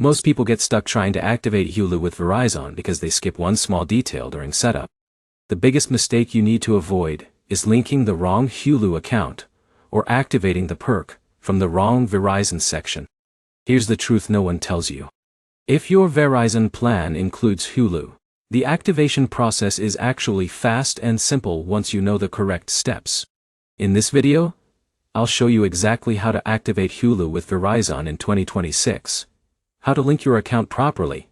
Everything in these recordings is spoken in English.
Most people get stuck trying to activate Hulu with Verizon because they skip one small detail during setup. The biggest mistake you need to avoid is linking the wrong Hulu account or activating the perk from the wrong Verizon section. Here's the truth no one tells you. If your Verizon plan includes Hulu, the activation process is actually fast and simple once you know the correct steps. In this video, I'll show you exactly how to activate Hulu with Verizon in 2026, how to link your account properly,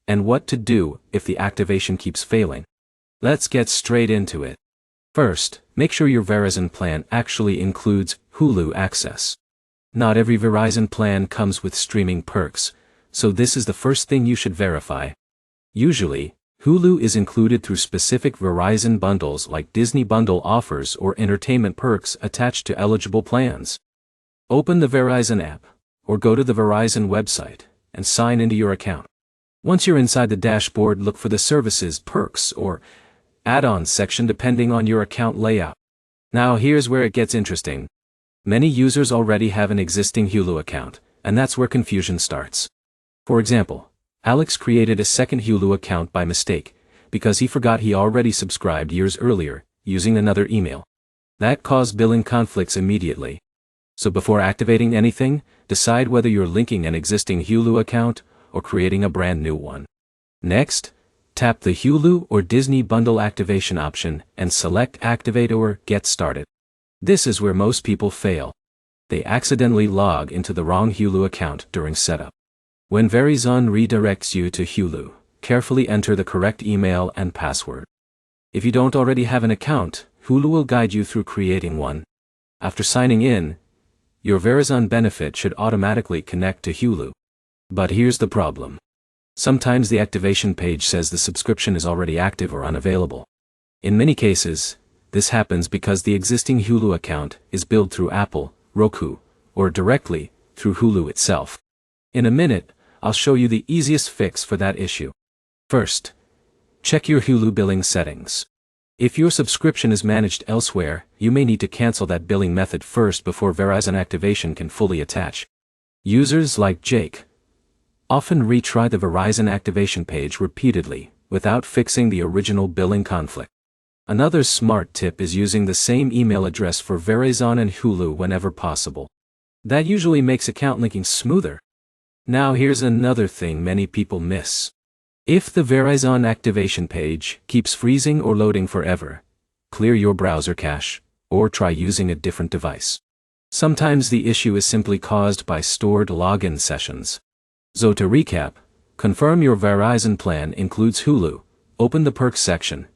and what to do if the activation keeps failing. Let's get straight into it. First, make sure your Verizon plan actually includes Hulu access. Not every Verizon plan comes with streaming perks, so this is the first thing you should verify. Usually, Hulu is included through specific Verizon bundles like Disney Bundle offers or entertainment perks attached to eligible plans. Open the Verizon app, or go to the Verizon website, and sign into your account. Once you're inside the dashboard, look for the Services, Perks, or Add-ons section depending on your account layout. Now here's where it gets interesting. Many users already have an existing Hulu account, and that's where confusion starts. For example, Alex created a second Hulu account by mistake, because he forgot he already subscribed years earlier, using another email. That caused billing conflicts immediately. So before activating anything, decide whether you're linking an existing Hulu account or creating a brand new one. Next, tap the Hulu or Disney Bundle activation option and select Activate or Get Started. This is where most people fail. They accidentally log into the wrong Hulu account during setup. When Verizon redirects you to Hulu, carefully enter the correct email and password. If you don't already have an account, Hulu will guide you through creating one. After signing in, your Verizon benefit should automatically connect to Hulu. But here's the problem. Sometimes the activation page says the subscription is already active or unavailable. In many cases, this happens because the existing Hulu account is billed through Apple, Roku, or directly through Hulu itself. In a minute, I'll show you the easiest fix for that issue. First, check your Hulu billing settings. If your subscription is managed elsewhere, you may need to cancel that billing method first before Verizon activation can fully attach. Users like Jake often retry the Verizon activation page repeatedly without fixing the original billing conflict. Another smart tip is using the same email address for Verizon and Hulu whenever possible. That usually makes account linking smoother. Now here's another thing many people miss. If the Verizon activation page keeps freezing or loading forever, clear your browser cache, or try using a different device. Sometimes the issue is simply caused by stored login sessions. So to recap, confirm your Verizon plan includes Hulu, open the perks section,